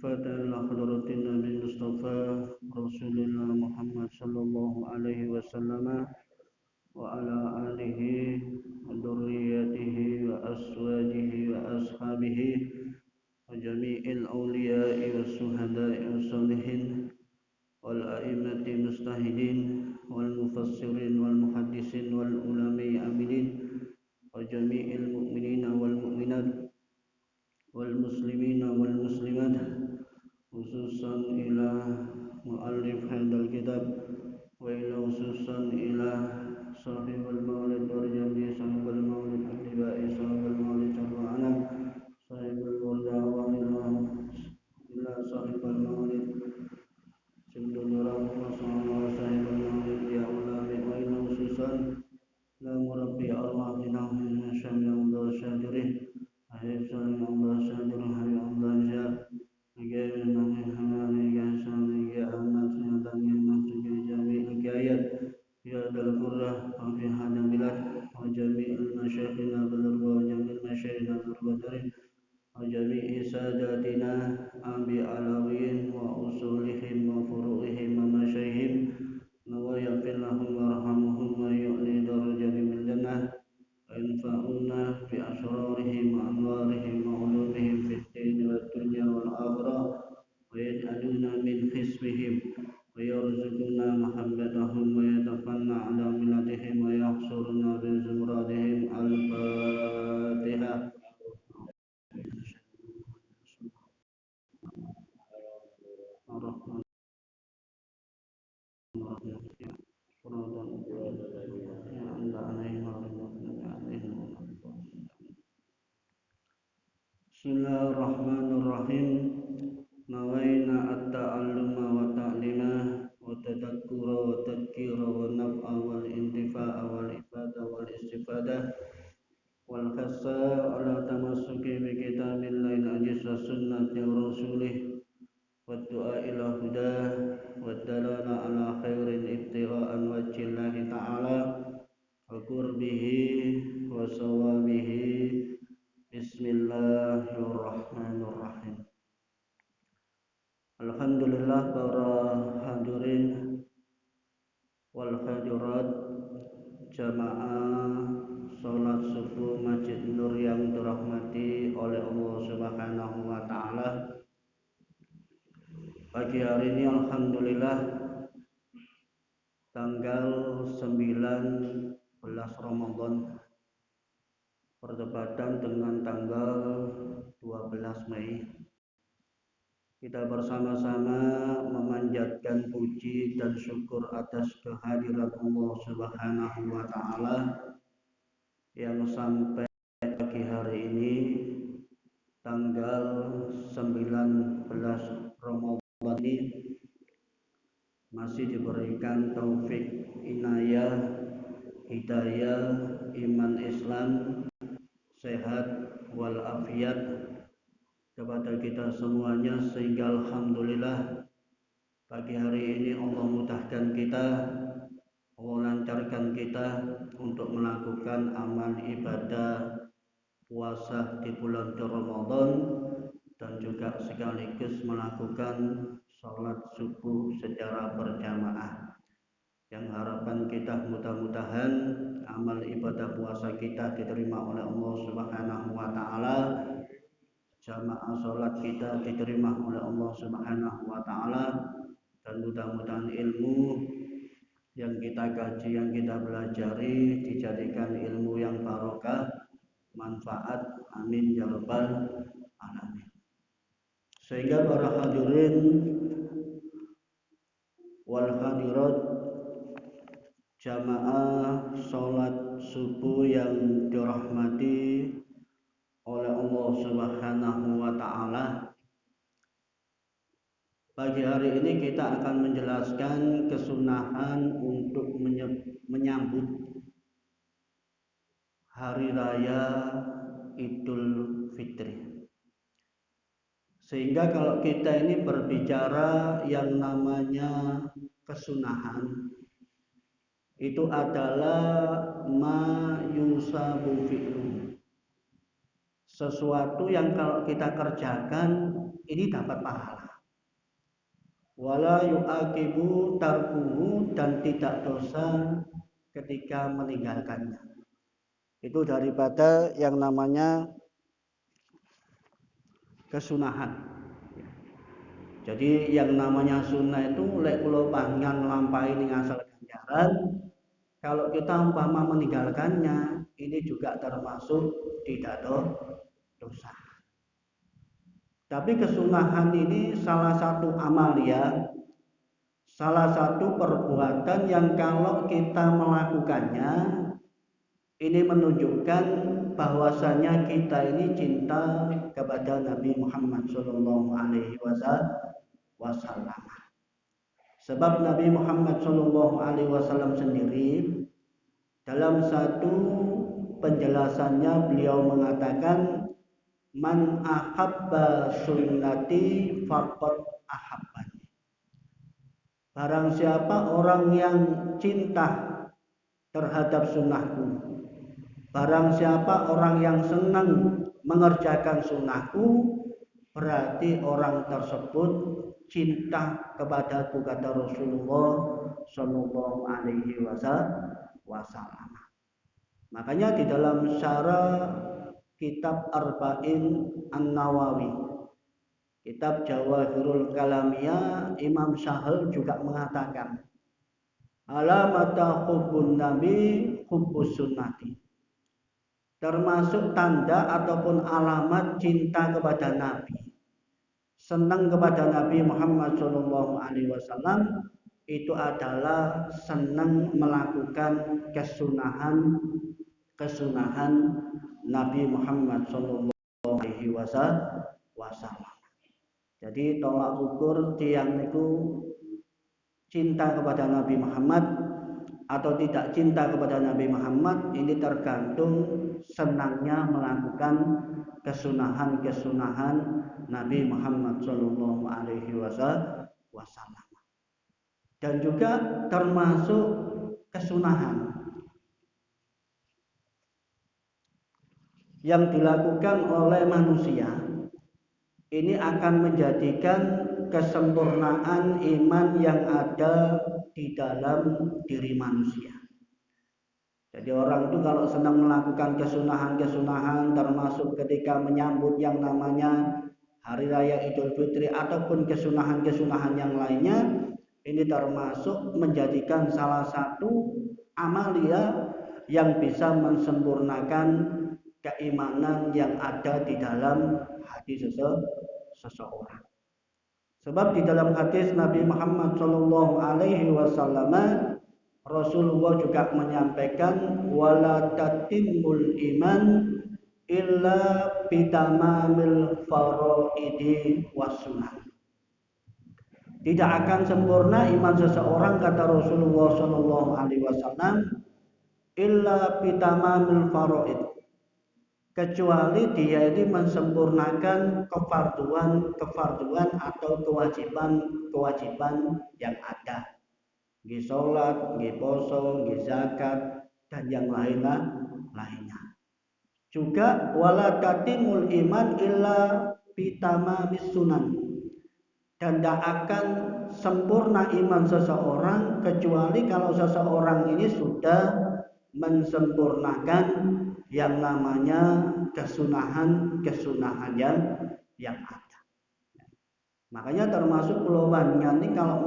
شفاة لحضرة النبي المصطفى رسول الله محمد صلى الله عليه وسلم وعلى آله وذريته وأزواجه وأصحابه وجميع الأولياء والشهداء والصالحين والأئمة المجتهدين والمفسرين والمحدثين والعلماء العاملين وجميع المؤمنين والمؤمنات والمسلمين والمسلمات خصوصا إلى مؤلف هذا الكتاب وإلى خصوصا إلى صاحب المولد ورجال صاحب المولد أتباع صاحب المولد شرعنا صاحب الوردة وإلى صاحب المولد سند نوران وصحابه صاحب المولد يا علماء وإلى خصوصا لا مربي أرواحنا من شأن الله شاكره أحسن الله شاكره يا الله جاء أجابنا من حماني كأسان يا أمات سنتني نفسك جميع الكايات يا ذا القرة وفي هذا البلاد وجميع المشايخنا بالرضا وجميع المشايخنا بالرضا وجميع ساداتنا أنبي علوين وأصولهم وفروعهم ومشايخهم ويغفر لهم ويرحمهم ويعلي درجتهم في الجنة وينفعنا بأسرارهم وأنوارهم وعلومهم في الدين والدنيا والآخرة ويجعلنا من حزبهم ويرزقنا محبتهم ويتفنى على ملتهم ويحصرنا بزمرتهم الفاتحة. Bismillahirrahmanirrahim. Nawaina at-ta'alluma wa ta'lima wa tadakkura wa tadhkira wa naf'a wal intifa'a wal ifada wal istifadah wal khassa ala tamassuki bi kitabillahi al-aziz wa sunnati rasulih wa du'a ila hudah wa dalala ala khairin ibtigha'an wajhillahi ta'ala wa qurbihi wa sawabihi. Bismillahirrahmanirrahim. Alhamdulillah para hadirin wal hadirat jamaah salat subuh Masjid Nur yang dirahmati oleh Allah Subhanahu wa taala. Pagi hari ini alhamdulillah tanggal 19 Ramadan bertepatan dengan tanggal 12 Mei. Kita bersama-sama memanjatkan puji dan syukur atas kehadiran Allah Subhanahu wa taala yang sampai pagi hari ini tanggal 19 Ramadan ini masih diberikan taufik, inayah, hidayah, iman Islam, sehat walafiat kepada kita semuanya, sehingga alhamdulillah pagi hari ini Allah mudahkan kita, Allah lancarkan kita untuk melakukan amal ibadah puasa di bulan Ramadan dan juga sekaligus melakukan sholat subuh secara berjamaah. Yang harapan kita mudah-mudahan amal ibadah puasa kita diterima oleh Allah Subhanahu wa taala, jamaah sholat kita diterima oleh Allah Subhanahu wa taala, dan mudah-mudahan ilmu yang kita kaji, yang kita pelajari dijadikan ilmu yang barokah, manfaat, amin ya rabbal alamin. Sehingga para hadirin wal hadirat jamaah sholat subuh yang dirahmati oleh Allah Subhanahu wa taala, pagi hari ini kita akan menjelaskan kesunahan untuk menyambut hari raya Idul Fitri. Sehingga kalau kita ini berbicara yang namanya kesunahan, itu adalah ma yusabu fi'lu, sesuatu yang kalau kita kerjakan ini dapat pahala. Wala yu'aqibu tarkuhu, dan tidak dosa ketika meninggalkannya. Itu daripada yang namanya kesunahan. Jadi yang namanya sunnah itu lek kula panjenengan nglampahi ning asal ganjaran, kalau kita umpama meninggalkannya ini juga termasuk tidak dosa. Tapi kesunahan ini salah satu amalia, salah satu perbuatan yang kalau kita melakukannya ini menunjukkan bahwasanya kita ini cinta kepada Nabi Muhammad Shallallahu Alaihi Wasallam. Sebab Nabi Muhammad Shallallahu Alaihi Wasallam sendiri dalam satu penjelasannya beliau mengatakan, man ahabba sunnati faqad ahabbani. Barang siapa orang yang cinta terhadap sunnahku, barang siapa orang yang senang mengerjakan sunnahku, berarti orang tersebut cinta kepadaku, kata Rasulullah Shallallahu Alaihi Wasallam. Makanya di dalam syarah kitab Arba'in An-Nawawi, kitab Jawahirul Kalamiyah, Imam Syahl juga mengatakan, alamata hubbun nabi hubbus sunnati. Termasuk tanda ataupun alamat cinta kepada Nabi, senang kepada Nabi Muhammad Shallallahu Alaihi Wasallam, itu adalah senang melakukan kesunahan Nabi Muhammad Shallallahu Alaihi Wasallam. Jadi tolak ukur tiang niku cinta kepada Nabi Muhammad atau tidak cinta kepada Nabi Muhammad ini tergantung senangnya melakukan kesunahan Nabi Muhammad Shallallahu Alaihi Wasallam. Dan juga termasuk kesunahan yang dilakukan oleh manusia ini akan menjadikan kesempurnaan iman yang ada di dalam diri manusia. Jadi orang itu kalau senang melakukan kesunahan termasuk ketika menyambut yang namanya Hari Raya Idul Fitri ataupun kesunahan yang lainnya, ini termasuk menjadikan salah satu amalia yang bisa mensempurnakan keimanan yang ada di dalam hati seseorang. Sebab di dalam hadis Nabi Muhammad Shallallahu Alaihi Wasallam, Rasulullah juga menyampaikan, wala tatimul iman illa bitamamil faraidi wasunan. Tidak akan sempurna iman seseorang, kata Rasulullah Shallallahu Alaihi Wasallam, illa bitamamil faraid, kecuali dia ini mensempurnakan kefarduan atau kewajiban yang ada, nggih salat, nggih poso, nggih zakat dan yang lainnya. Juga wala tatimul iman illa bitamamis sunan, dan tidak akan sempurna iman seseorang kecuali kalau seseorang ini sudah mensempurnakan yang namanya kesunahan yang ada. Makanya termasuk peluangnya ini kalau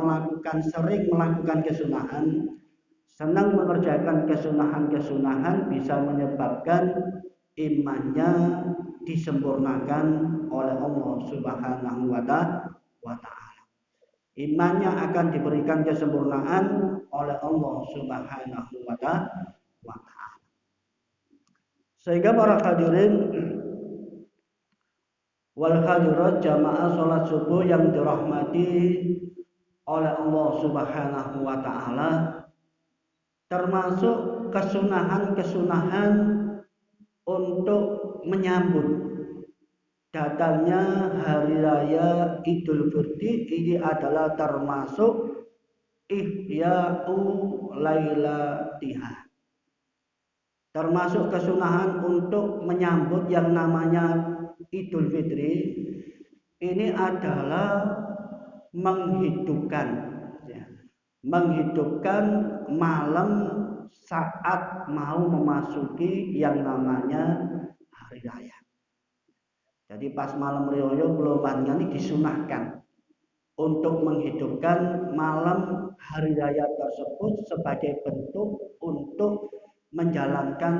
sering melakukan kesunahan, senang mengerjakan kesunahan bisa menyebabkan imannya disempurnakan oleh Allah Subhanahu wa Ta'ala. Imannya akan diberikan kesempurnaan oleh Allah Subhanahu wa Ta'ala. Sehingga para hadirin wal hadirat jamaah sholat subuh yang dirahmati oleh Allah Subhanahu wa Ta'ala, termasuk kesunahan untuk menyambut datangnya hari raya Idul Fitri. Ini adalah termasuk ihya'u lailatiha, Termasuk kesunahan untuk menyambut yang namanya Idul Fitri ini adalah menghidupkan, ya, menghidupkan malam saat mau memasuki yang namanya hari raya. Jadi pas malam rioyo Pulau Banyan ini disunahkan untuk menghidupkan malam hari raya tersebut sebagai bentuk untuk menjalankan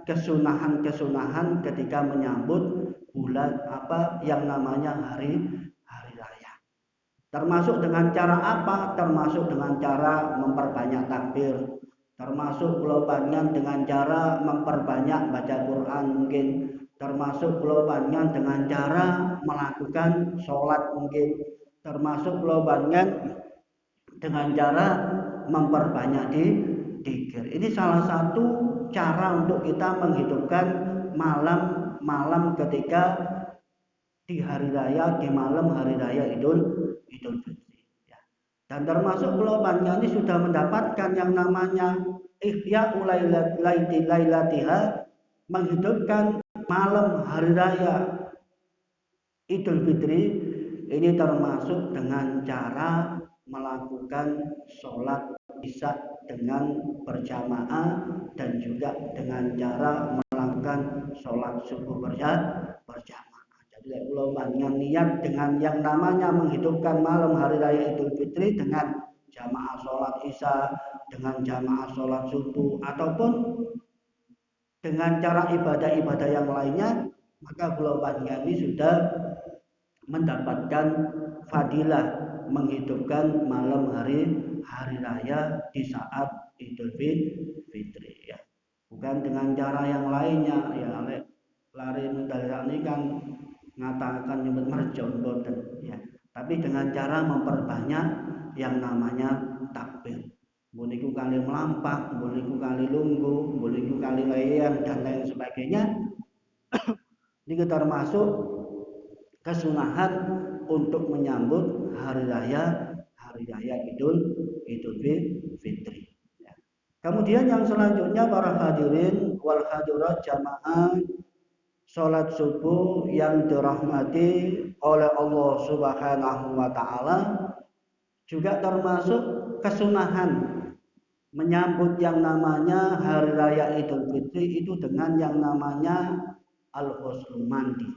kesunahan-kesunahan ketika menyambut bulan yang namanya hari raya. Termasuk dengan cara apa? Termasuk dengan cara memperbanyak takbir, termasuk Pulau Banyan dengan cara memperbanyak baca Quran mungkin, termasuk Pulau Banyan dengan cara melakukan sholat mungkin, termasuk Pulau Banyan dengan cara memperbanyak dikir. Ini salah satu cara untuk kita menghidupkan malam ketika di hari raya, di malam hari raya Idul Fitri. Ya. Dan termasuk Pulau Banyan ini sudah mendapatkan yang namanya ihya lailatiha, menghidupkan malam hari raya Idul Fitri ini termasuk dengan cara melakukan sholat isya dengan berjamaah dan juga dengan cara melakukan sholat subuh berjamaah. Jadi Pulau Banyan niat dengan yang namanya menghidupkan malam hari raya Idul Fitri dengan jamaah sholat isya, dengan jamaah sholat subuh, ataupun dengan cara ibadah-ibadah yang lainnya, maka Pulau Banyan ini sudah mendapatkan fadilah menghidupkan malam hari raya di saat Idul Fitri, ya. Bukan dengan cara yang lainnya, ya. Lari nundalak ini kan ngatakan nyebut merjon boten, ya. Tapi dengan cara memperbanyak yang namanya takbir. Buniku kali melampah, buniku kali lunggu, buniku kali layan dan lain sebagainya. Ini termasuk kesunahan untuk menyambut hari raya Idul Fitri. Ya. Kemudian yang selanjutnya para hadirin wal hadirat jamaah sholat subuh yang dirahmati oleh Allah Subhanahu wa taala, juga termasuk kesunahan menyambut yang namanya hari raya Idul Fitri itu dengan yang namanya al-ghusl mandi.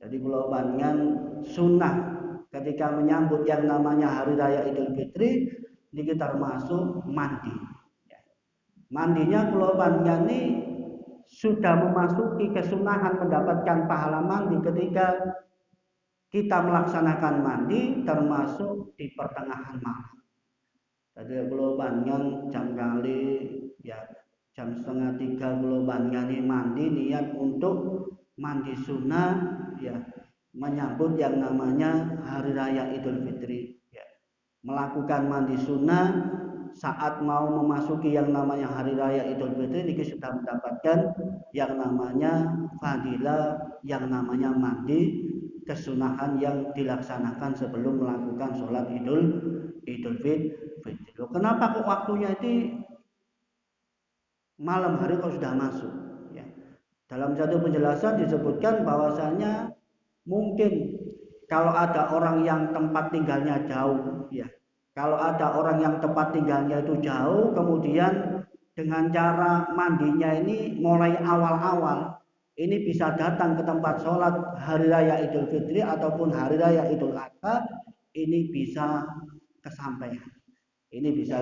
Jadi Pulau Banyan sunnah ketika menyambut yang namanya hari raya Idul Fitri ini kita termasuk mandi. Mandinya Pulau Banyan ini sudah memasuki kesunahan mendapatkan pahala mandi ketika kita melaksanakan mandi termasuk di pertengahan malam. Jadi Pulau Banyan jam kali ya jam 2:30 Pulau Banyan ini mandi niat untuk mandi sunnah, ya, menyambut yang namanya hari raya Idul Fitri, ya. Melakukan mandi sunnah saat mau memasuki yang namanya hari raya Idul Fitri ini sudah mendapatkan yang namanya fadilah yang namanya mandi, kesunahan yang dilaksanakan sebelum melakukan sholat Idul Fitri. Kenapa kok waktunya itu malam hari kok sudah masuk? Ya. Dalam satu penjelasan disebutkan bahwasanya mungkin kalau ada orang yang tempat tinggalnya jauh, ya. Kalau ada orang yang tempat tinggalnya itu jauh, kemudian dengan cara mandinya ini mulai awal-awal, ini bisa datang ke tempat sholat hari raya Idul Fitri ataupun hari raya Idul Adha, ini bisa kesampaian. Ini bisa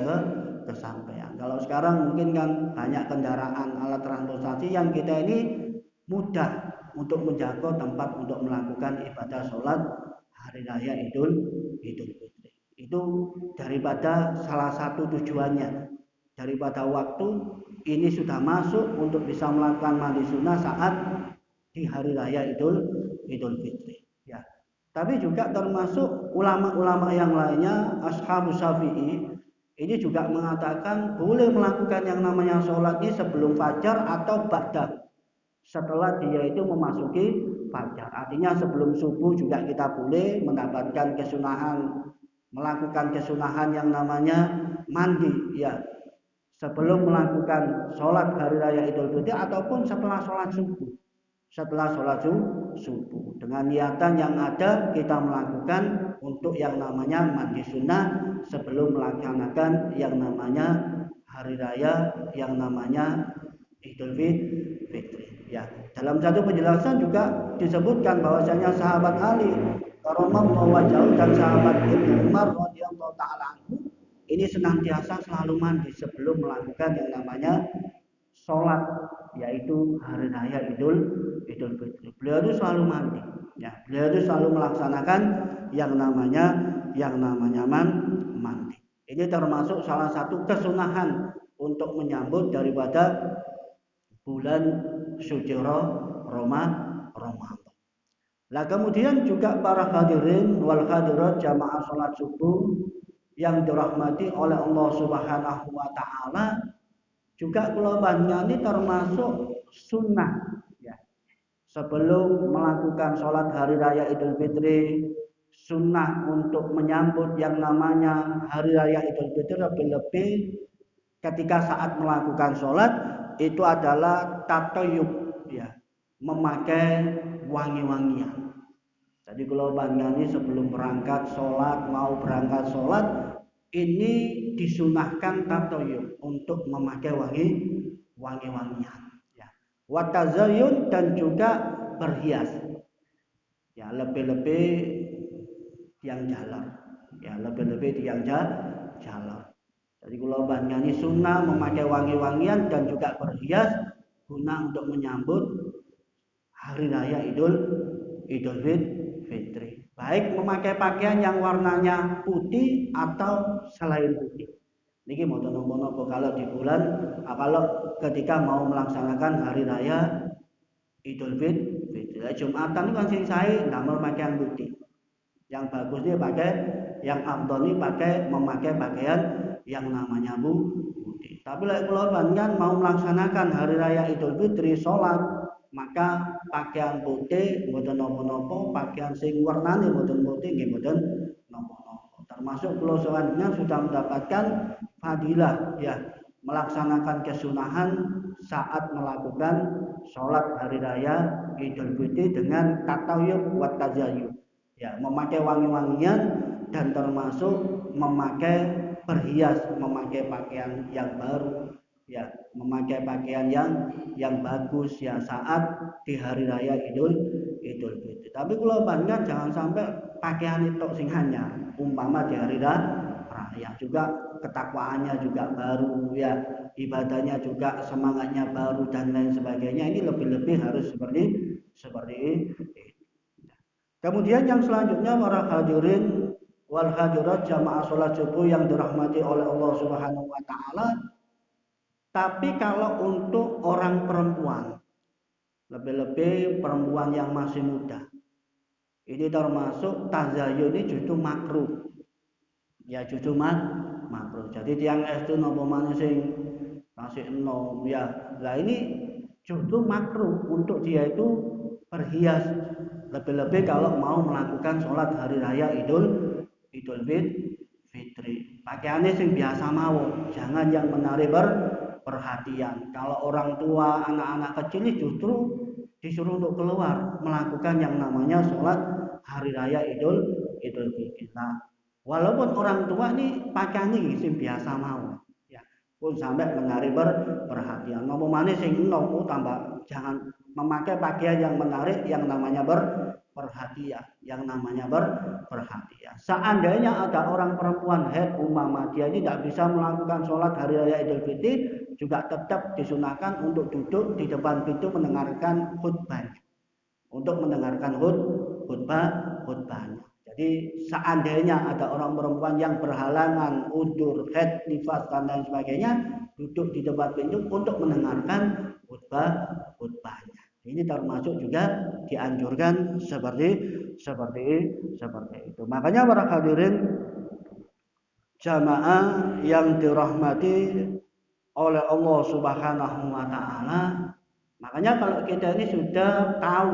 kesampaian. Kalau sekarang mungkin kan banyak kendaraan alat transportasi yang kita ini mudah untuk menjangkau tempat untuk melakukan ibadah sholat hari raya Idul Fitri. Itu daripada salah satu tujuannya, daripada waktu ini sudah masuk untuk bisa melakukan mandi sunnah saat di hari raya Idul Fitri, ya. Tapi juga termasuk ulama-ulama yang lainnya, Ashabus Syafi'i, ini juga mengatakan boleh melakukan yang namanya sholat ini sebelum fajar atau ba'da, setelah dia itu memasuki fajar. Artinya sebelum subuh juga kita boleh mendapatkan kesunahan, melakukan kesunahan yang namanya mandi, ya, sebelum melakukan sholat hari raya Idul Fitri ataupun setelah sholat subuh. Setelah sholat subuh, dengan niatan yang ada kita melakukan untuk yang namanya mandi sunnah sebelum melaksanakan yang namanya hari raya yang namanya Idul Fitri. Ya, dalam satu penjelasan juga disebutkan bahwasanya sahabat Ali radhiyallahu anhu dan sahabat Ibnu Umar radhiyallahu taala anhu ini senantiasa selalu mandi sebelum melakukan yang namanya sholat, yaitu hari raya Idul Fitri. Beliau itu selalu mandi. Ya, beliau itu selalu melaksanakan yang namanya mandi. Ini termasuk salah satu kesunahan untuk menyambut daripada bulan suci Ramadan. Nah, kemudian juga para hadirin wal hadirat jamaah sholat subuh yang dirahmati oleh Allah Subhanahu wa taala, juga kelobannya ini termasuk sunnah ya. Sebelum melakukan sholat hari raya Idul Fitri, sunnah untuk menyambut yang namanya hari raya Idul Fitri lebih-lebih ketika saat melakukan sholat itu adalah tatoyub ya, memakai wangi-wangian. Jadi kelobannya ini sebelum berangkat sholat, mau berangkat sholat, ini disunahkan tatoyub untuk memakai wangi-wangian ya. Watazayun dan juga berhias ya, lebih-lebih tiang jalan ya, lebih-lebih tiang jalan. Jadi kalau ini sunnah memakai wangi-wangian dan juga berhias guna untuk menyambut hari raya Idul Fitri. Baik memakai pakaian yang warnanya putih atau selain putih. Niki mau nopo-nopo kalau di bulan, kalau ketika mau melaksanakan hari raya Idul Fitri. Jumatan itu kan sing sae ndamel pakaian putih. Yang bagus dia pakai, yang afdal ini memakai pakaian yang namanya putih. Tapi kalau kan mau melaksanakan hari raya Idul Fitri sholat, maka pakaian putih mboten napa-napa, pakaian sing warnane mboten putih nggih mboten napa-napa. Termasuk kalau selanjutnya sudah mendapatkan fadilah ya, melaksanakan kesunahan saat melakukan sholat hari raya Idul Fitri dengan tatayub wa tazayyub ya, memakai wangi-wangian dan termasuk memakai berhias, memakai pakaian yang baru ya, memakai pakaian yang bagus ya saat di hari raya Idul Fitri. Tapi kalau banyak jangan sampai pakaian itu sing hanya umpama di hari raya, juga ketakwaannya juga baru ya, ibadahnya juga semangatnya baru dan lain sebagainya. Ini lebih-lebih harus seperti itu. Kemudian yang selanjutnya para hadirin wal hadirat jamaah sholat subuh yang dirahmati oleh Allah Subhanahu wa taala. Tapi kalau untuk orang perempuan, lebih-lebih perempuan yang masih muda, ini termasuk tazayun ini justru makruh. Ya justru makruh. Jadi tiang itu nopo maneh sing masih enom ya. Lah ini justru makruh untuk dia itu berhias, lebih-lebih kalau mau melakukan sholat hari raya Idul Fitri. Pakaiannya sing biasa mawon, jangan yang menarik perhatian. Kalau orang tua, anak-anak kecil ini justru disuruh untuk keluar melakukan yang namanya sholat hari raya Idul Fitri. Nah, walaupun orang tua ini pakaiannya sing biasa mawon, ya pun sampai menarik perhatian. Nopo manis sing enom tambah jangan memakai pakaian yang menarik yang namanya perhatian, perhatian. Seandainya ada orang perempuan haid umpama dia ini tidak bisa melakukan sholat hari raya Idul Fitri, juga tetap disunahkan untuk duduk di depan pintu mendengarkan khutbah, untuk mendengarkan khutbahnya. Jadi seandainya ada orang perempuan yang berhalangan, udur, haid, nifas dan lain sebagainya, duduk di depan pintu untuk mendengarkan khutbahnya. Ini termasuk juga dianjurkan seperti itu. Makanya para hadirin jamaah yang dirahmati oleh Allah Subhanahu wa taala, makanya kalau kita ini sudah tahu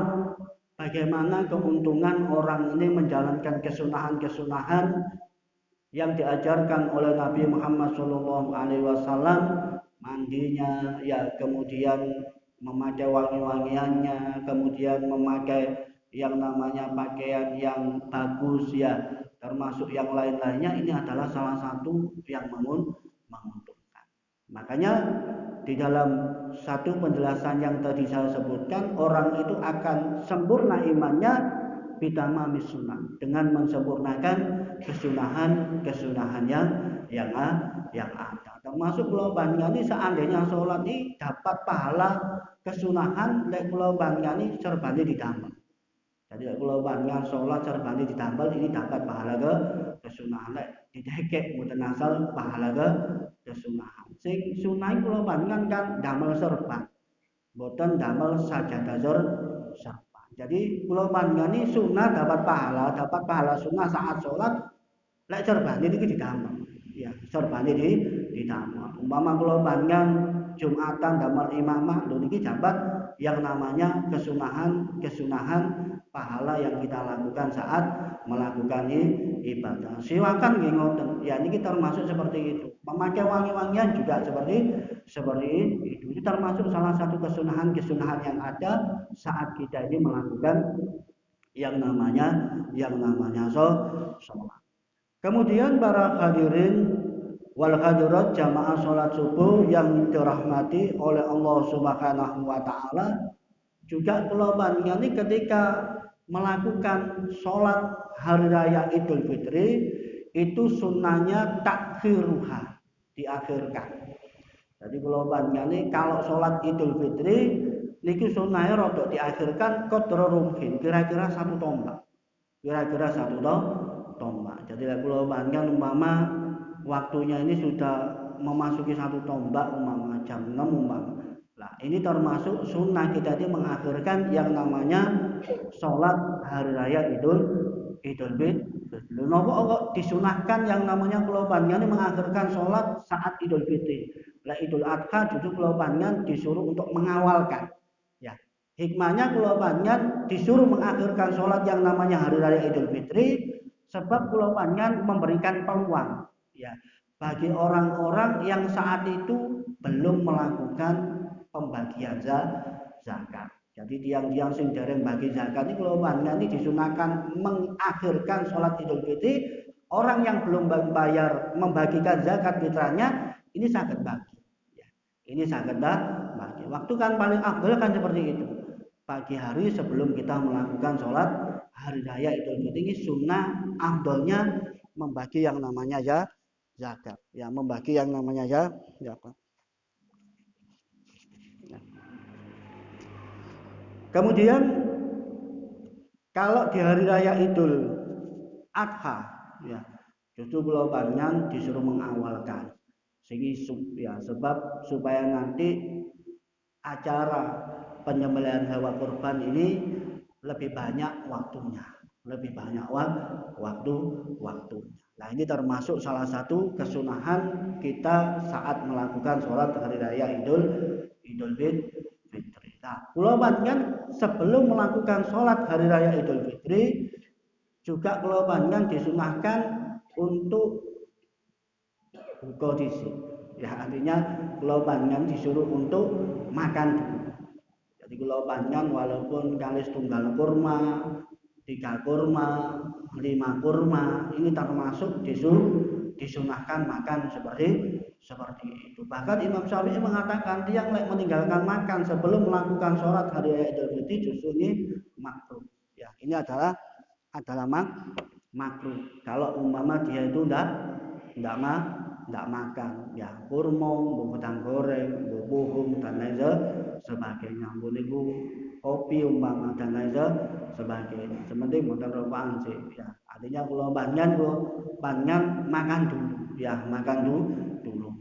bagaimana keuntungan orang ini menjalankan kesunahan-kesunahan yang diajarkan oleh Nabi Muhammad SAW, mandinya, ya kemudian memakai wangi-wangiannya, kemudian memakai yang namanya pakaian yang bagus, ya termasuk yang lain-lainnya, ini adalah salah satu yang menguntungkan. Makanya di dalam satu penjelasan yang tadi saya sebutkan, orang itu akan sempurna imannya bitamamis sunnah, dengan mensempurnakan kesunahan yang ada. Termasuk kula panjenengan seandainya sholat ini dapat pahala kesunahan, lek kula panjenengan serbane didamel. Jadi kula panjenengan sholat serbane didamel, ini dapat pahala kesunahan. Lek didekek mboten asal pahala kesunahan. Sing sunah kula panjenengan kan damel serban, mboten damel sajadah serban. Jadi kula panjenengan ini sunah dapat pahala sunah saat sholat, lek serbane niki didamel. Ya, serbane didamel. Umpama kula panjenengan Jumatan damel imamah, lho niki dapat yang namanya kesunahan pahala yang kita lakukan saat melakukan ibadah. Silakan nggih ngoten. Ya niki termasuk seperti itu. Memakai wangi-wangian juga seperti itu. Itu termasuk salah satu kesunahan yang ada saat kita ini melakukan yang namanya sholat. Kemudian para hadirin wal hadirat jamaah sholat subuh yang dirahmati oleh Allah Subhanahu wa taala, juga kula panjenengan ini ketika melakukan sholat hari raya Idul Fitri itu sunnahnya takhiruha, diakhirkan. Jadi kula panjenengan ini kalau sholat Idul Fitri niki sunnahnya rada diakhirkan qadra rumhin, kira-kira 1 tombak. Jadi kula panjenengan umpama waktunya ini sudah memasuki 1 tombak, umpama jam 6 umpama. Nah, ini termasuk sunnah kita ini mengakhirkan yang namanya sholat hari raya Idul Fitri. Napa kok disunahkan yang namanya kula panjenengan mengakhirkan sholat saat Idul Fitri. Lah Idul Adha justru kula panjenengan disuruh untuk mengawalkan. Ya. Hikmahnya kula panjenengan disuruh mengakhirkan sholat yang namanya hari raya Idul Fitri sebab kula panjenengan memberikan peluang, ya, bagi orang-orang yang saat itu belum melakukan pembagian zakat. Jadi tiang-tiang sing dereng bagi zakat ini kula panjenengan ini disunahkan mengakhirkan sholat Idul Fitri. Orang yang belum membayar membagikan zakat fitrahnya ini saged bagi. Ya, ini saged bagi. Waktu kan paling afdal kan seperti itu. Pagi hari sebelum kita melakukan sholat hari raya Idul Fitri, ini sunnah afdalnya membagi yang namanya zakat. Ya, membagi yang namanya zakat. Kemudian kalau di hari raya Idul Adha, ya, justru kula panjenengan disuruh mengawalkan. Ya, sebab supaya nanti acara penyembelihan hewan kurban ini lebih banyak waktunya, waktunya. Nah, ini termasuk salah satu kesunahan kita saat melakukan sholat hari raya Idul Fitri. Nah, kula panjenengan sebelum melakukan sholat hari raya Idul Fitri juga kula panjenengan disunahkan untuk buka dhisik. Ya, artinya kula panjenengan disuruh untuk makan dulu. Jadi kula panjenengan walaupun kali setunggal kurma, 3 kurma, 5 kurma, ini termasuk disunahkan makan seperti itu. Bahkan Imam Syafi'i mengatakan tiang meninggalkan makan sebelum melakukan sholat hari raya Idul Fitri justru ini makruh. Ya, ini adalah makruh. Kalau umpama dia itu enggak makan, ya kurma, udang goreng, buhum dan lain sebagainya. Niku kopi umpama dan lain sebagainya. Sementing mboten rokokan sih. Ya, artinya kula panjenengan makan dulu. Ya, makan dulu.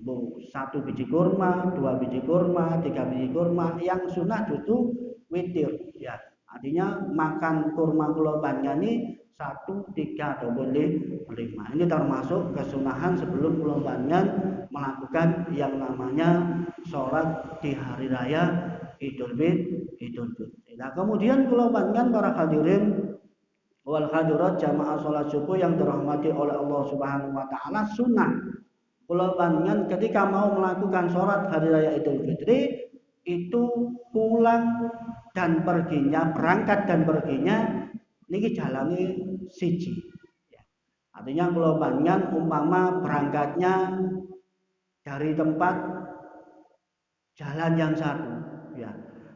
1 biji kurma, 2 biji kurma, 3 biji kurma. Yang sunnah justru witir. Ya, artinya makan kurma kula panjenengan ini 1, 3 ataupun 5. Ini termasuk kesunahan sebelum kula panjenengan melakukan yang namanya sholat di hari raya Idul Fitri. Nah, kemudian kula panjenengan para hadirin Wal hadirat jamaah salat subuh yang dirahmati oleh Allah Subhanahu wa taala sunnah. Kula panjenengan ketika mau melakukan sholat hari raya Idul Fitri itu pulang dan perginya, berangkat dan perginya niki jalani siji. Ya. Artinya kula panjenengan umpama berangkatnya dari tempat jalan yang satu, ya.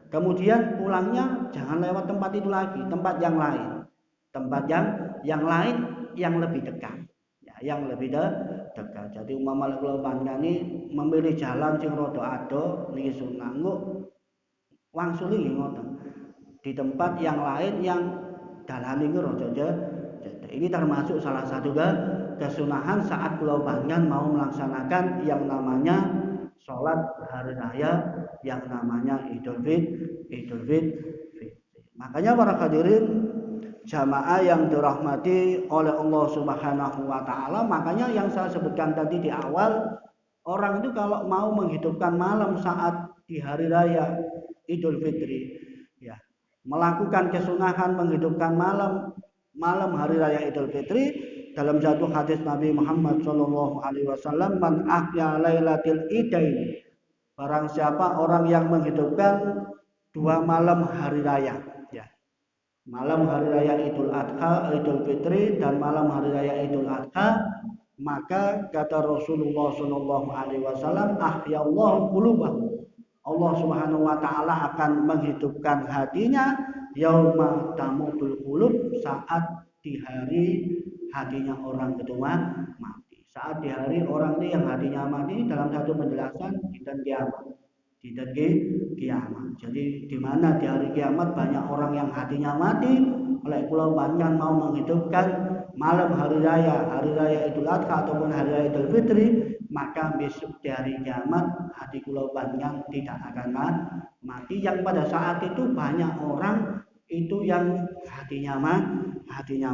Kemudian pulangnya jangan lewat tempat itu lagi, tempat yang lain. Tempat yang lain yang lebih dekat. Ya, yang lebih dekat. Jadi umpama kula panjenengan memilih jalan sing rada ado niki sunah engko wangsuli nggih ngoten. Di tempat yang lain yang dalane niku rada cedhek. Ini termasuk salah satu kesunahan saat kula panjenengan mau melaksanakan yang namanya sholat hari raya yang namanya Idul Fitri. Makanya para hadirin jamaah yang dirahmati oleh Allah Subhanahu wa taala, makanya yang saya sebutkan tadi di awal, orang itu kalau mau menghidupkan malam saat di hari raya Idul Fitri, ya, melakukan kesunahan menghidupkan malam hari raya Idul Fitri dalam satu hadis Nabi Muhammad sallallahu alaihi wasallam, man ahya lailatul idain, barang siapa orang yang menghidupkan dua malam hari raya, ya, malam hari raya Idul Adha, Idul Fitri dan malam hari raya Idul Adha, maka kata Rasulullah sallallahu alaihi wasallam, ahyallahu qulubahu, Allah Subhanahu wa taala akan menghidupkan hatinya yauma tamutul qulub, saat di hari hatinya orang itu mati. Saat di hari orang ini yang hatinya mati, dalam satu penjelasan dan kiamat. Tidak kiamat. Jadi di mana di hari kiamat banyak orang yang hatinya mati, oleh kula panjenengan mau menghidupkan malam hari raya Idul Adha ataupun hari raya Idul Fitri, maka besok di hari kiamat hati kula panjenengan tidak akan mati. Yang pada saat itu banyak orang itu yang hatinya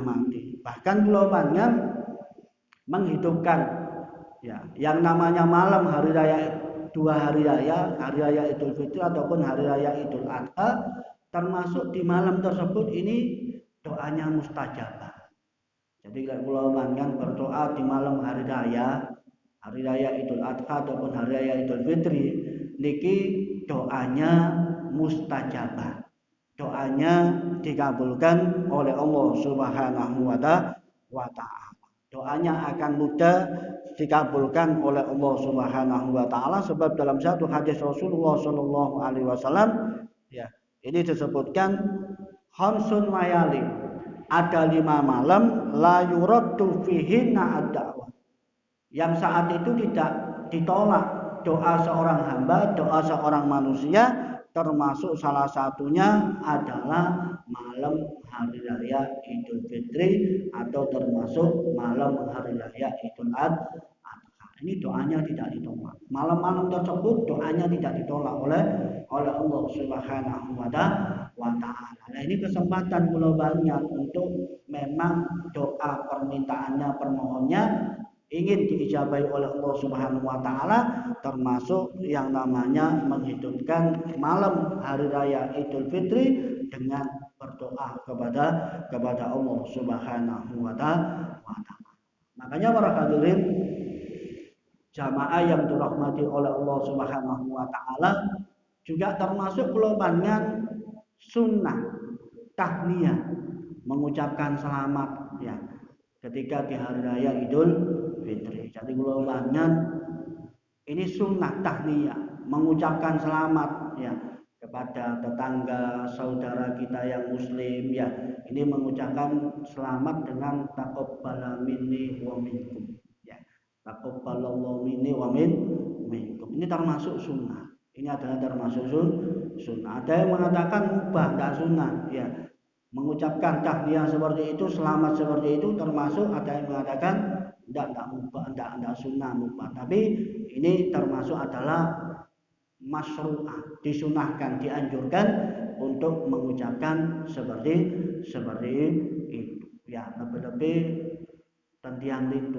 mati. Bahkan kula panjenengan menghidupkan, ya, yang namanya malam hari raya, dua hari raya Idul Fitri ataupun hari raya Idul Adha, termasuk di malam tersebut ini doanya mustajabah. Jadi kalau panjenengan berdoa di malam hari raya Idul Adha ataupun hari raya Idul Fitri, niki doanya mustajabah. Doanya dikabulkan oleh Allah Subhanahu wa taala. Doanya akan mudah dikabulkan oleh Allah Subhanahu wa taala, sebab dalam satu hadis Rasulullah sallallahu alaihi wasallam, ya, ini disebutkan khamsun layali, ada 5 malam la yuraddu fihinna ad-da'wah, yang saat itu tidak ditolak doa seorang hamba, doa seorang manusia, termasuk salah satunya adalah malam hari raya Idul Fitri atau termasuk malam hari raya Idul Adha. Ini doanya tidak ditolak. Malam-malam tersebut doanya tidak ditolak oleh Allah Subhanahu wa taala. Nah, ini kesempatan kula banyak untuk memang doa permintaannya, permohonnya ingin diijabahi oleh Allah Subhanahu wa taala, termasuk yang namanya menghidupkan malam hari raya Idul Fitri dengan berdoa kepada Allah Subhanahu wa taala. Makanya para hadirin jamaah yang dirahmati oleh Allah Subhanahu wa taala, juga termasuk kula panjenengan sunnah tahniyah, mengucapkan selamat, ya, ketika di hari raya Idul Fitri. Jadi kula panjenengan ini sunnah tahniyah, mengucapkan selamat, ya, kepada tetangga saudara kita yang muslim, ya. Ini mengucapkan selamat dengan taqabbala minni wa minkum, ya. Taqabbalallahu minni wa minkum. Ini termasuk sunnah. Ini adalah termasuk sunnah. Ada yang mengatakan mubah, tidak sunnah, ya. Mengucapkan tahliyah seperti itu, selamat seperti itu termasuk, ada yang mengatakan tidak mubah, tidak sunnah, mubah. Tapi ini termasuk adalah masyru'ah, disunahkan, dianjurkan untuk mengucapkan seperti itu. Ya, lebih-lebih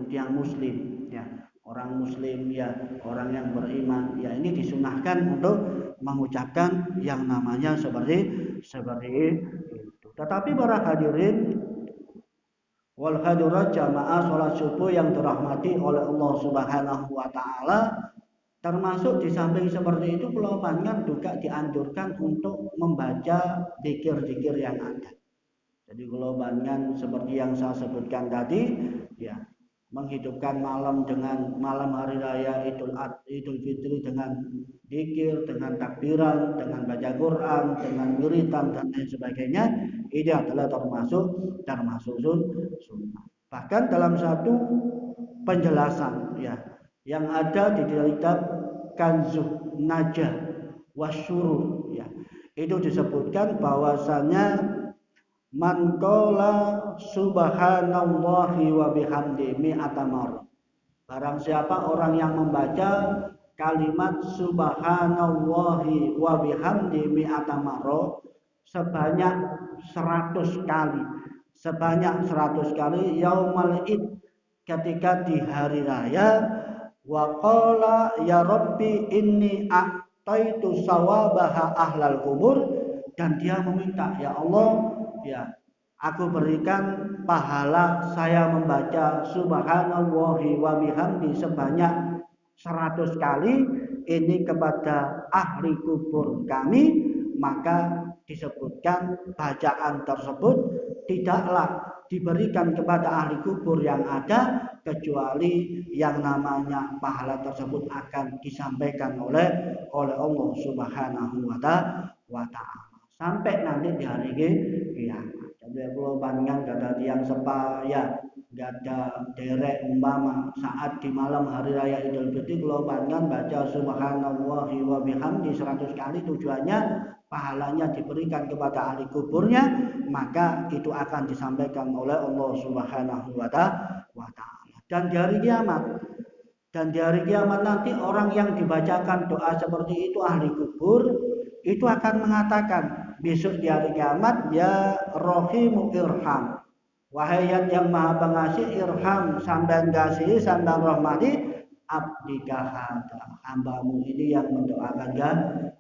tiang muslim, ya, orang muslim, ya, orang yang beriman, ya, ini disunahkan untuk mengucapkan yang namanya seperti itu. Tetapi para hadirin Wal hadirat jamaah sholat subuh yang dirahmati oleh Allah Subhanahu wa taala, termasuk di samping seperti itu kula panjenengan juga dianjurkan untuk membaca zikir-zikir yang ada. Jadi kula panjenengan seperti yang saya sebutkan tadi, ya, menghidupkan malam dengan malam hari raya Idul Fitri dengan zikir, dengan takbiran, dengan baca Quran, dengan wiritan dan lain sebagainya, ini adalah termasuk sunnah. Bahkan dalam satu penjelasan, ya, yang ada di kitab Kanzun Najah Wasyurur, ya, itu disebutkan bahwasanya man qala subhanallahi wa bihamdi mi'ata marrah. Barang siapa orang yang membaca kalimat subhanallahi wa bihamdi mi'ata marrah sebanyak 100 kali. Sebanyak 100 kali yaumal id, ketika di hari raya, wa qala ya rabbi inni a'taitu sawabaha ahlal kubur, dan dia meminta, ya Allah, ya, aku berikan pahala saya membaca subhanallahi wa bihamdi sebanyak 100 kali ini kepada ahli kubur kami. Maka disebutkan bacaan tersebut tidaklah diberikan kepada ahli kubur yang ada, kecuali yang namanya pahala tersebut akan disampaikan oleh Allah Subhanahu wa taala sampai nanti di hari kiamat. Jadi kalau panjang gada tiang sepaya, gada derek umpama saat di malam hari raya Idul Fitri kalau panjang baca subhanallahi wa bihamdi 100 kali, tujuannya pahalanya diberikan kepada ahli kuburnya, maka itu akan disampaikan oleh Allah Subhanahu wa taala. Dan di hari kiamat nanti orang yang dibacakan doa seperti itu ahli kubur itu akan mengatakan besok di hari kiamat, ya Rahimu irham, wahai yang maha pengasih, irham, sampean kasih, sampean rahmati abdika hada, hambamu ini yang mendoakan kami.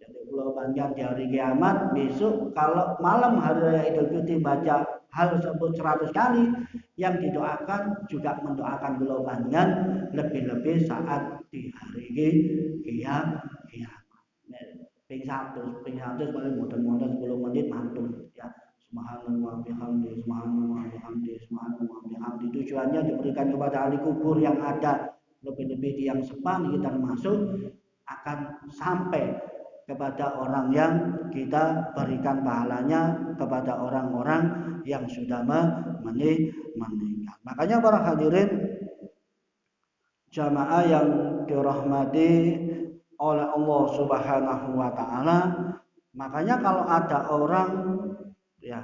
Jadi kalau panjang di hari kiamat besok, kalau malam hari raya Idul Fitri baca hal tersebut 100 kali, yang didoakan juga mendoakan kula panjenengan, lebih-lebih saat di hari kiamat. Ping 100 paling mudah-mudahan 10 menit mantul, ya. Subhanallah bihamdi, subhanallah bihamdi, subhanallah bihamdi. Tujuannya diberikan kepada ahli kubur yang ada, lebih-lebih di yang sepan kita termasuk, akan sampai kepada orang yang kita berikan pahalanya kepada orang-orang yang sudah meninggal. Makanya para hadirin jamaah yang dirahmati oleh Allah Subhanahu wa taala, makanya kalau ada orang, ya,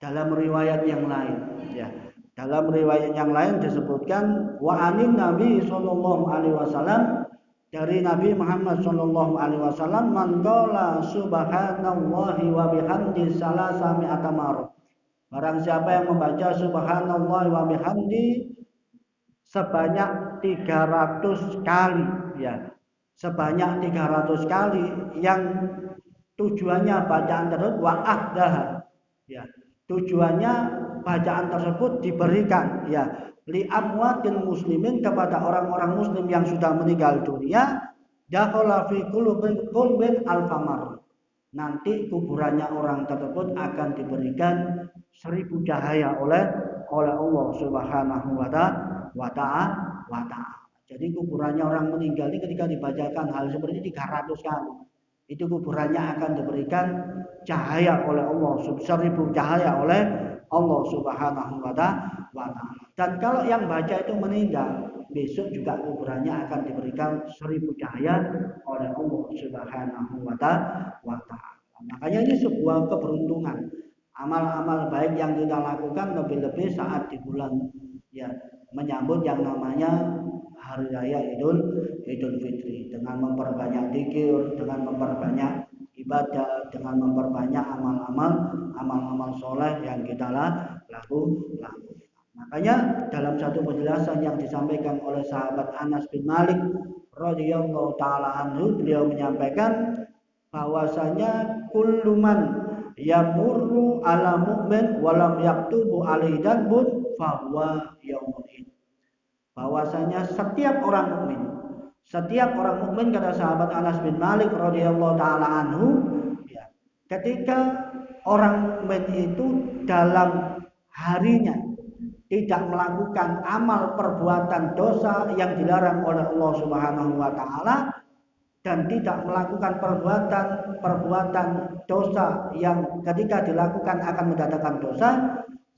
dalam riwayat yang lain, ya, dalam riwayat yang lain disebutkan wa anin Nabi sallallahu alaihi wasallam, dari Nabi Muhammad sallallahu alaihi wasallam, man qala subhanallahi wa bihamdi salasa mi'ata marrah. Barang siapa yang membaca subhanallah wa bihamdi sebanyak 300 kali, ya. Sebanyak 300 kali, yang tujuannya bacaan tersebut wa'ahdah, ya. Tujuannya bacaan tersebut diberikan, ya, li amwatil muslimin, kepada orang-orang muslim yang sudah meninggal dunia, dakhala fi qulubin alfamar. Nanti kuburannya orang tersebut akan diberikan 1000 cahaya oleh Allah Subhanahu wa taala. Jadi kuburannya orang meninggal ini ketika dibacakan hal seperti ini 300 kali, itu kuburannya akan diberikan cahaya oleh Allah, 1000 cahaya oleh Allah Subhanahu wa taala. Dan kalau yang baca itu meninggal, besok juga kuburannya akan diberikan 1000 cahaya oleh Allah Subhanahu wa taala. Makanya ini sebuah keberuntungan. Amal-amal baik yang kita lakukan lebih-lebih saat di bulan, ya, menyambut yang namanya hari raya Idul Fitri, dengan memperbanyak zikir, dengan memperbanyak ibadah, dengan memperbanyak amal-amal soleh yang kita lakukan. Makanya dalam satu penjelasan yang disampaikan oleh sahabat Anas bin Malik radhiyallahu taala anhu, beliau menyampaikan bahwasanya kulluman yamurru ala mu'min walam yaktubu alaihi dzanbun fahuwa yaumul id. Bahwasanya setiap orang mukmin kata sahabat Anas bin Malik radhiyallahu taala anhu, ya, ketika orang mukmin itu dalam harinya tidak melakukan amal perbuatan dosa yang dilarang oleh Allah Subhanahu wa taala dan tidak melakukan perbuatan dosa yang ketika dilakukan akan mendatangkan dosa,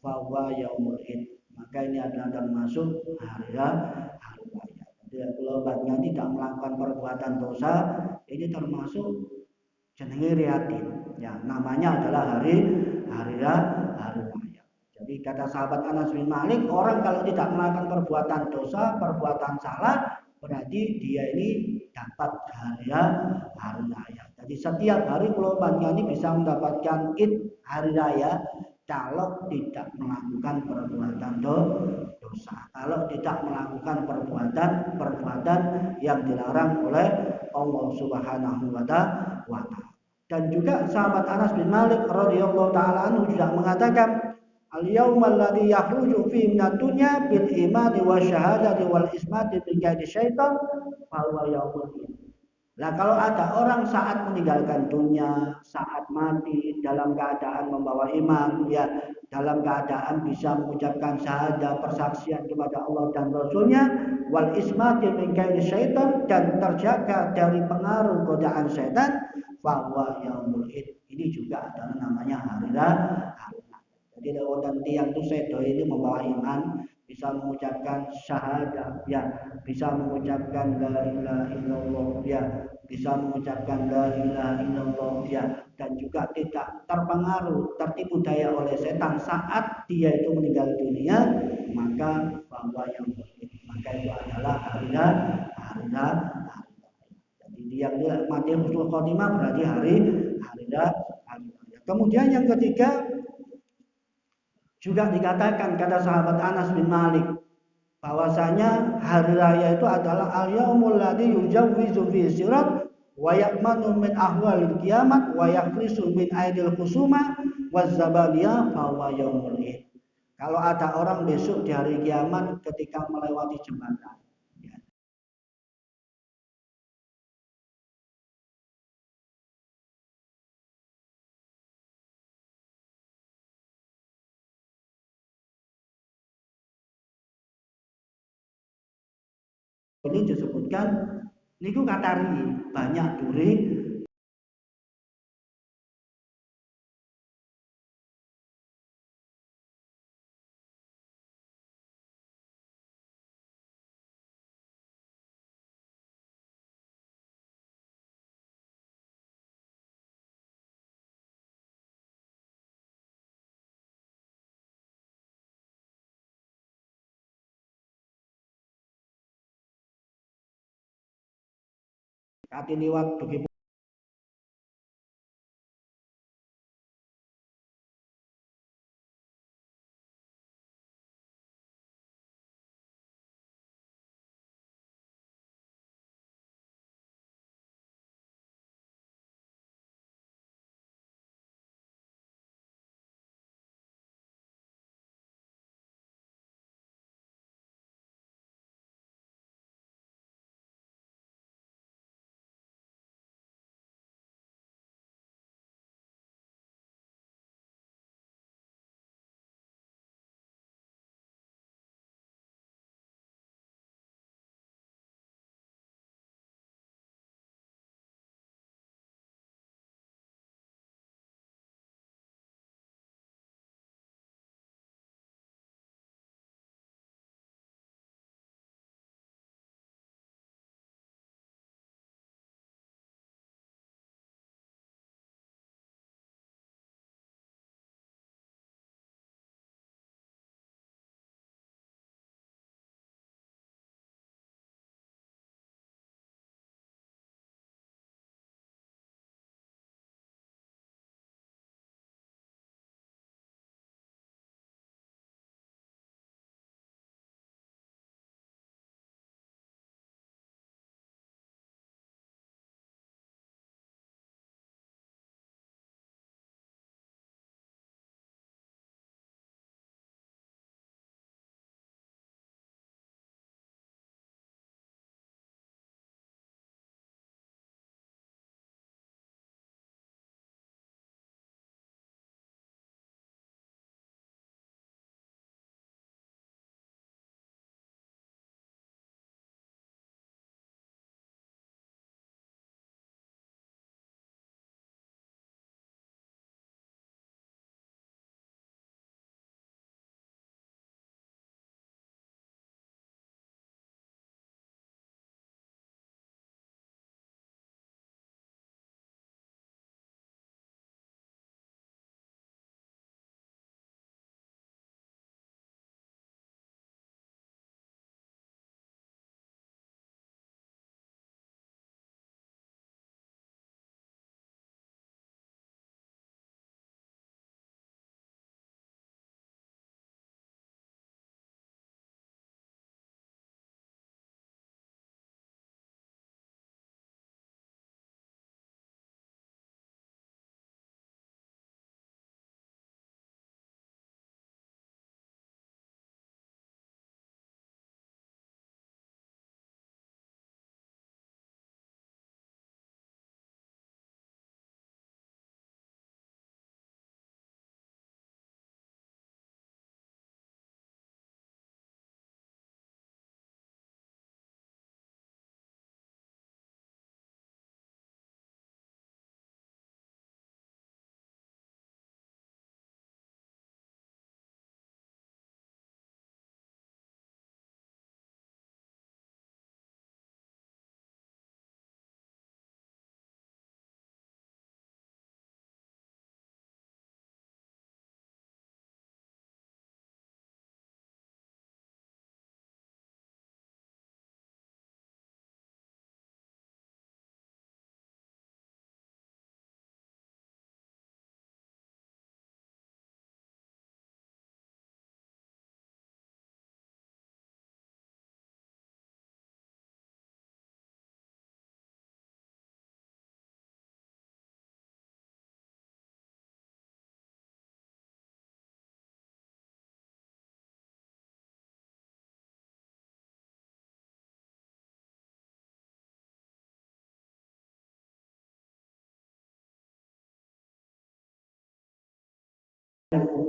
bahwa yaumul id, maka ini adalah termasuk hari raya. Jadi kalau banyak tidak melakukan perbuatan dosa, ini termasuk jenenge riyatin. Ya, namanya adalah hari raya. Jadi kata sahabat Anas bin Malik, orang kalau tidak melakukan perbuatan dosa, perbuatan salah, berarti dia ini dapat hari raya. Jadi setiap hari kalau ini bisa mendapatkan id hari raya kalau tidak melakukan perbuatan dosa, kalau tidak melakukan perbuatan yang dilarang oleh Allah Subhanahu wa taala. Dan juga sahabat Anas bin Malik radhiyallahu taala anhu juga mengatakan, al-yaumal ladzi yakhruju fi minad dunya bil imani wa syahadati wal ismati bi kaidi syaitan fa huwa yaumul id. Nah, kalau ada orang saat meninggalkan dunia, saat mati dalam keadaan membawa iman, ya, dalam keadaan bisa mengucapkan syahadat, persaksian kepada Allah dan Rasulnya, wal ismati min kaidi syaitan, dan terjaga dari pengaruh godaan syaitan, bahwa yaumul id, ini juga adalah namanya hari raya. Jadi dan tiang itu sedo ini membawa iman, bisa mengucapkan syahadat, ya, bisa mengucapkan la ilaha illallah, ya, bisa mengucapkan la ilaha illallah, ya, dan juga tidak terpengaruh, tertipu daya oleh setan saat dia itu meninggal dunia, maka bahwa yang maka itu adalah hari raya. Jadi dia mati husnul khotimah berarti hari raya. Kemudian yang ketiga juga dikatakan kata sahabat Anas bin Malik bahwasanya hari raya itu adalah al-yaumul ladzi yujawwizu fi sirat wa ya'manu min ahwalil kiamat wa yaqrisu min aidil khusuma waz zabaniya fa huwa yaumul id. Kalau ada orang besok di hari kiamat ketika melewati jembatan, ini disebutkan niku katari banyak duri. Kati liwat begitu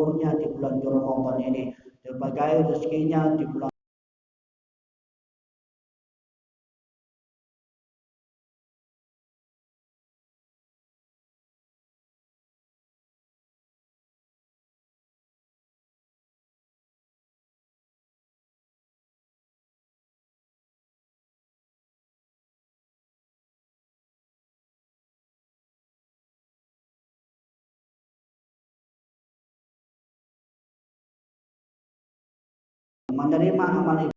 umurnya di bulan Ramadan ini, sebagai rezekinya di bulan menerima amal